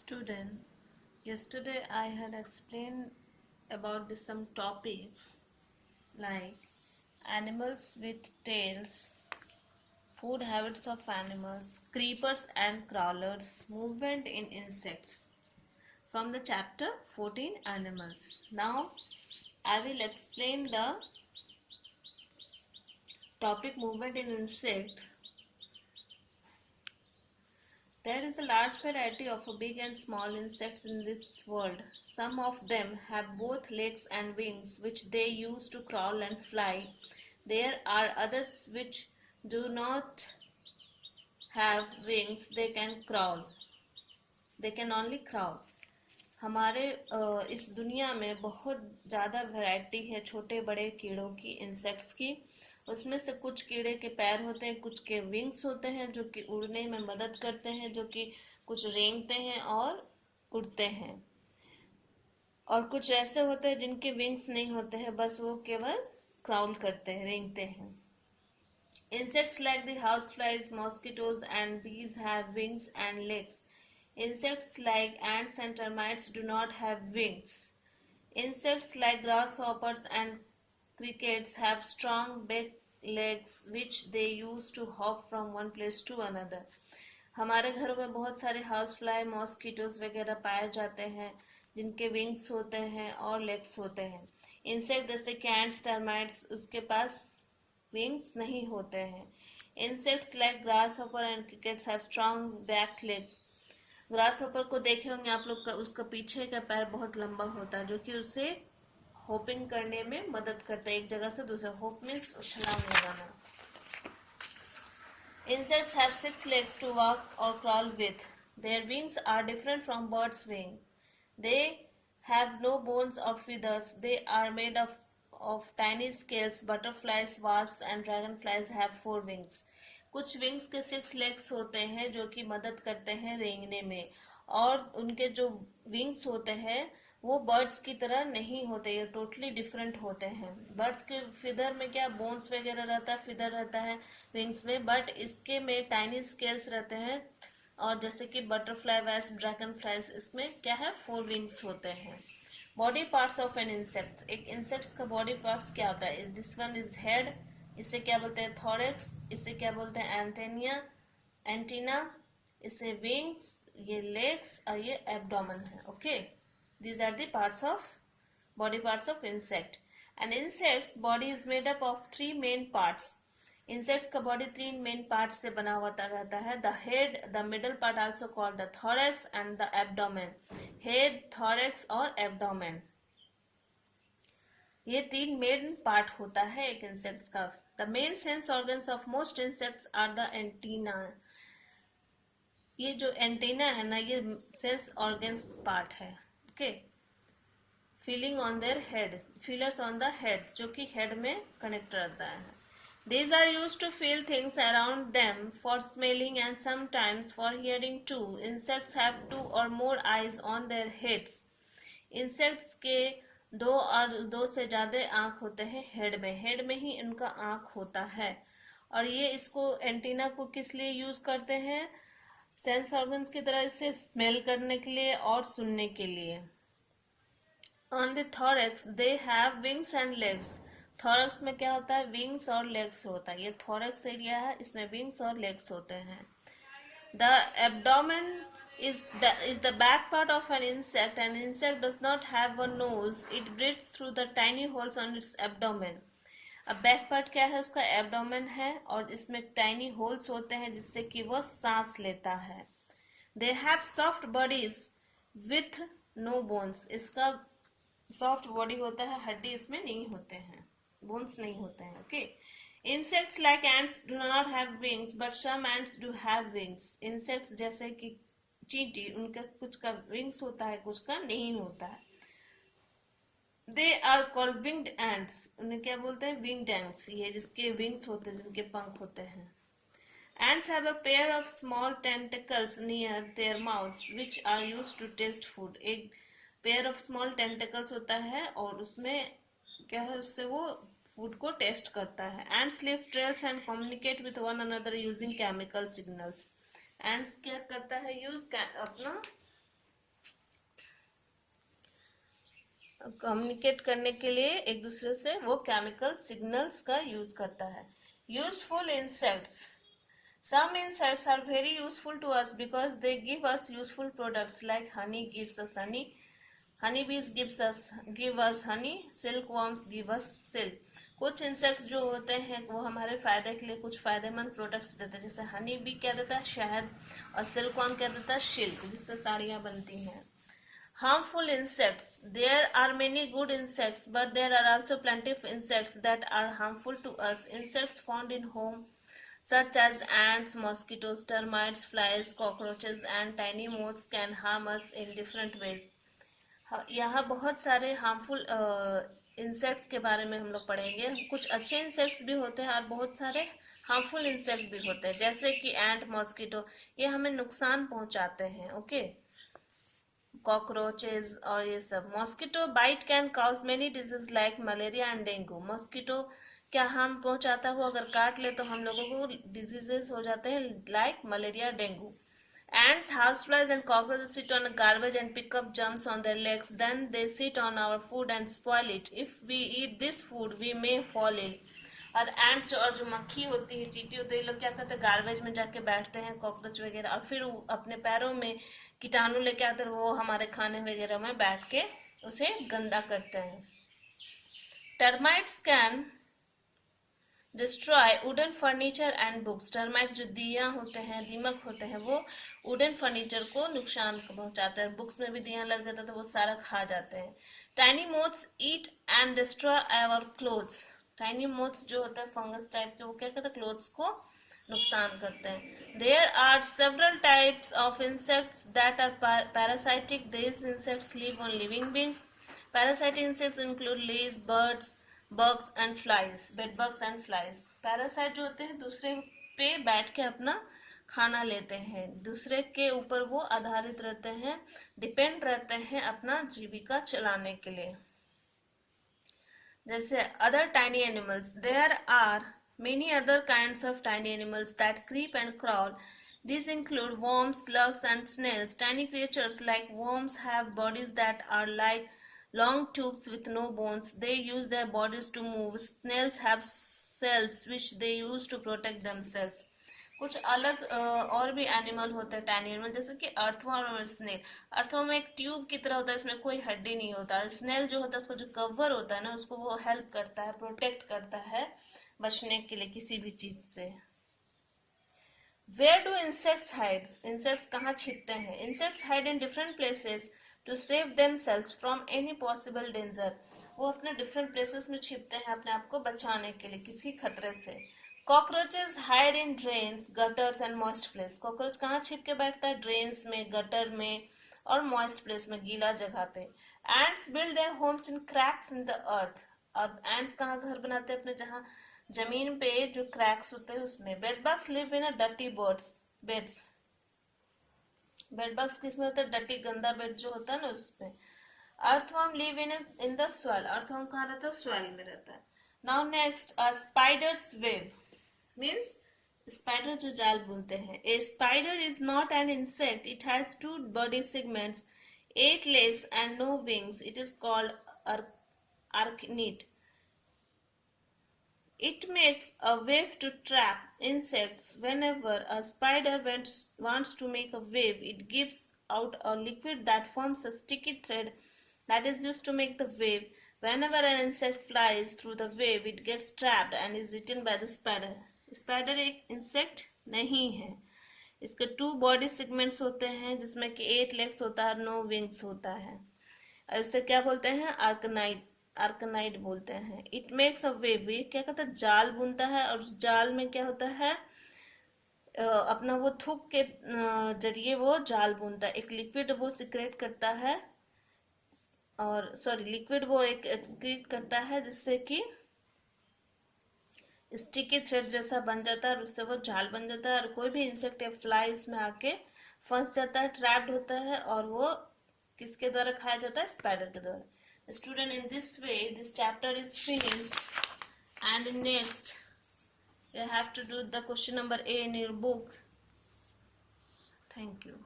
Student, yesterday I had explained about some topics like animals with tails, food habits of animals, creepers and crawlers, movement in insects from the chapter 14 Animals. Now I will explain the topic movement in insect. There is a large variety of big and small insects in this world. Some of them have both legs and wings, which they use to crawl and fly. There are others which do not have wings, they can crawl. They can only crawl. हमारे इस दुनिया में बहुत ज़्यादा variety है छोटे बड़े कीड़ों की, इंसेक्ट्स की। उसमें से कुछ कीड़े के पैर होते हैं, कुछ के विंग्स होते हैं जो कि उड़ने में मदद करते हैं, जो कि कुछ रेंगते हैं और उड़ते हैं, और कुछ ऐसे होते हैं जिनके विंग्स नहीं होते हैं, बस वो केवल क्राउल करते हैं, रेंगते हैं। Insects like the houseflies, mosquitoes and bees have wings and legs. Insects like ants and termites do not have wings. Insects like grasshoppers and crickets have strong back legs which they use to hop from one place to another. हमारे घरों में बहुत सारे house fly, mosquitoes वगैरह पाए जाते हैं जिनके विंग्स होते हैं और लेग्स होते हैं। इंसेक्ट जैसे कैंट्स, टर्माइट्स, उसके पास विंग्स नहीं होते हैं। Insects like grass hopper and crickets have strong back legs. Grass hopper को देखे होंगे आप लोग का, उसका पीछे का पैर बहुत लंबा होता है जो कि उसे होपिंग करने में मदद करता है, एक जगह से दूसरा। होप मीन्स छलांग लगाना। Insects have 6 legs to walk or crawl with. Their wings are different from birds' wings. They have no bones or feathers. They are made of tiny scales. Butterflies, wasps and dragonflies have 4 wings. कुछ wings के 6 legs होते हैं जो कि मदद करते हैं रेंगने में, और उनके जो विंग्स होते हैं वो बर्ड्स की तरह नहीं होते, ये टोटली डिफरेंट होते हैं। बर्ड्स के फिदर में क्या बोन्स वगैरह रहता है, फिदर रहता है विंग्स में, बट इसके में टाइनी स्केल्स रहते हैं। और जैसे कि बटरफ्लाई, वास्प, ड्रैगन फ्लाइज, इसमें क्या है 4 विंग्स होते हैं। Body parts of an insect, एक इंसेक्ट का बॉडी पार्ट्स क्या होता है? दिस वन इज हेड, इसे क्या बोलते हैं? थॉरेक्स, इसे क्या बोलते हैं? एंटीना, इसे विंग्स, ये लेग्स और ये एब्डोमेन है। Okay, these are the parts of body parts of insect. An insect's body is made up of 3 main parts. Insects का body 3 main parts से बना हुआ रहता है। The head, the middle part also called the thorax, and the abdomen. Head, thorax और abdomen, ये 3 main part होता है एक इंसेक्ट्स का। The main sense organs of most insects are the antenna. ये जो एंटीना है ना, ये सेंस ऑर्गन्स पार्ट है। Okay, feeling on their head, feelers on the head, जो कि हेड में कनेक्ट रहता है। These are used to feel things around them, for smelling and sometimes for hearing too. Insects have 2 or more eyes on their heads. Insects के 2 और 2 से ज़्यादा आँख होते हैं हेड में, हेड में ही इनका आँख होता है। और ये इसको एंटीना को किस लिए यूज़ करते हैं? सेंस ऑर्गन्स की तरह इसे स्मेल करने के लिए और सुनने के लिए। On the thorax they have wings and legs. Thorax में क्या होता है? विंग्स और लेग्स होता है। ये थॉरेक्स एरिया है, इसमें विंग्स और लेग्स होते हैं। The abdomen is the back part of an insect. An insect does not have a nose. It breathes through the tiny holes on its abdomen. अब बैक पार्ट क्या है उसका? Abdomen है, और इसमें टाइनी होल्स होते हैं जिससे कि वो सांस लेता है। They have soft bodies with no bones. इसका सॉफ्ट बॉडी होता है, हड्डी इसमें नहीं होते हैं, बोन्स नहीं होते हैं। Okay, insects like ants do not have wings but some ants do have wings. Insects जैसे कि चींटी, उनका कुछ का विंग्स होता है, कुछ का नहीं होता है। They are called winged ants. उन्हें क्या बोलते हैं? विंग्ड एंट्स, ये जिसके विंग्स होते हैं, जिनके पंख होते हैं। Ants have a pair of small tentacles near their mouths which are used to taste food. एक पेयर ऑफ स्मॉल टेंटिकल्स होता है और उसमें क्या है, उससे वो फूड को टेस्ट करता है। Ants leave trails and communicate with one another using chemical signals. Ants क्या करता है? यूज अपना कम्युनिकेट करने के लिए एक दूसरे से वो केमिकल सिग्नल्स का यूज करता है. Useful insects. Some insects are very useful to us because they give us useful products like honey gives us honey, honeybees give us honey, silkworms give us silk. कुछ insects जो होते हैं वो हमारे फायदे के लिए कुछ फायदेमंद प्रोडक्ट्स देते हैं, जैसे हनी बी क्या देता है, शहद, और सिल्कवर्म क्या देता है, सिल्क, जिससे साड़ियाँ बनती हैं. Harmful insects. There are many good insects, but there are also plenty of insects that are harmful to us. Insects found in home, such as ants, mosquitoes, termites, flies, cockroaches, and tiny moths, can harm us in different ways. यहाँ बहुत सारे harmful insects के बारे में हम लोग पढ़ेंगे. कुछ अच्छे इंसेक्ट्स भी होते हैं और बहुत सारे हार्मफुल इंसेक्ट भी होते हैं, जैसे कि एंट, मॉस्किटो, ये हमें नुकसान पहुंचाते हैं. ओके, कॉकरोचेज और ये सब. Mosquito bite can cause many diseases like malaria and dengue. Mosquito क्या हार्म पहुंचाता है, वो अगर काट ले तो हम लोगों को डिजीजेस हो जाते हैं like malaria, dengue. Ants, houseflies, and cockroaches sit on garbage and pick up germs on their legs. Then they sit on our food and spoil it. If we eat this food, we may fall ill. और ends और जो मक्खी होती है, चींटी होती है, ये लोग क्या करते हैं, गार्बेज में जाके बैठते हैं, कॉकरोच वगैरह, और फिर अपने पैरों में कीटाणु लेके आते हैं, वो हमारे खाने वगैरह में बैठ के उसे गंदा करते हैं. Termites can destroy wooden furniture and books. Termites जो दिया होते हैं, दीमक होते हैं, वो वुडन फर्नीचर को नुकसान पहुंचाते हैं. बुक्स में भी दिया लग जाता है तो वो सारा खा जाते हैं. Tiny moths eat and destroy our clothes. Tiny moths जो होता है फंगस टाइप के, वो क्या करते हैं, क्लोथ्स को नुकसान करते हैं. There are several types of insects that are parasitic. This insects live on living beings. Parasitic insects include lice, birds, bugs and flies, bed bugs and flies. Parasite जो होते हैं दूसरे पे बैठ के अपना खाना लेते हैं, दूसरे के ऊपर वो आधारित रहते हैं, डिपेंड रहते हैं अपना जीविका चलाने के लिए. जैसे other tiny animals. There are many other kinds of tiny animals that creep and crawl. These include worms, slugs, and snails. Tiny creatures like worms have bodies that are like long tubes with no bones. They use their bodies to move. Snails have cells which they use to protect themselves. कुछ अलग और भी animal होते हैं tiny animal, जैसे कि earthworm और snail. Earthworm में एक ट्यूब की तरह होता है, इसमें कोई हड्डी नहीं होता. स्नेल जो होता है उसका जो कवर होता है ना, उसको वो हेल्प करता है, प्रोटेक्ट करता है बचने के लिए किसी भी चीज से. Where do insects hide? Insects कहाँ छिपते हैं? Insects hide in different places to save themselves from any possible danger. वो अपने different places में छिपते हैं अपने आप को बचाने के लिए किसी खतरे से. Cockroaches hide in drains, gutters and moist place. Cockroach कहाँ छिप के बैठता है? Drains में, gutter में और moist place में, गीला जगह पे. Ants build their homes in cracks in the earth. और ants कहाँ घर बनाते हैं अपने, जहाँ जमीन पे जो क्रैक्स होते हैं उसमें. Bed bugs live in dirty beds. Bed bugs किसमें होता है, डर्टी गंदा बेड जो होता है ना उसमें. Earthworm live in the soil. Earthworm कहाँ रहता है, सॉइल में रहता है. Now next, a spider's web means spider जो जाल बुनते हैं. A spider is not an insect. It has 2 body segments, 8 legs and no wings. It is called arachnid. It makes a web to trap insects. Whenever a spider wants to make a web, it gives out a liquid that forms a sticky thread that is used to make the web. Whenever an insect flies through the web, it gets trapped and is eaten by the spider. Spider एक insect नहीं है. इसके 2 body segments होते हैं जिसमें कि 8 legs होता है, 9 wings होता है. इसे क्या बोलते हैं, आर्कनाइड बोलते हैं. It makes a web. ये क्या कहता है, जाल बुनता है, और उस जाल में क्या होता है, अपना वो थूक के जरिए वो जाल बुनता है. एक लिक्विड वो सिक्रेट करता है, और लिक्विड वो एक एक्सक्रीट करता है जिससे कि स्टिकी थ्रेड जैसा बन जाता है, और उससे वो जाल बन जाता है, और कोई भी इंसेक्ट या फ्लाई इसमें आके फंस जाता है, ट्रैप्ड होता है, और वो किसके द्वारा खाया जाता है, स्पाइडर के द्वारा. Student, in this way this chapter is finished, and next you have to do the question number A in your book. Thank you.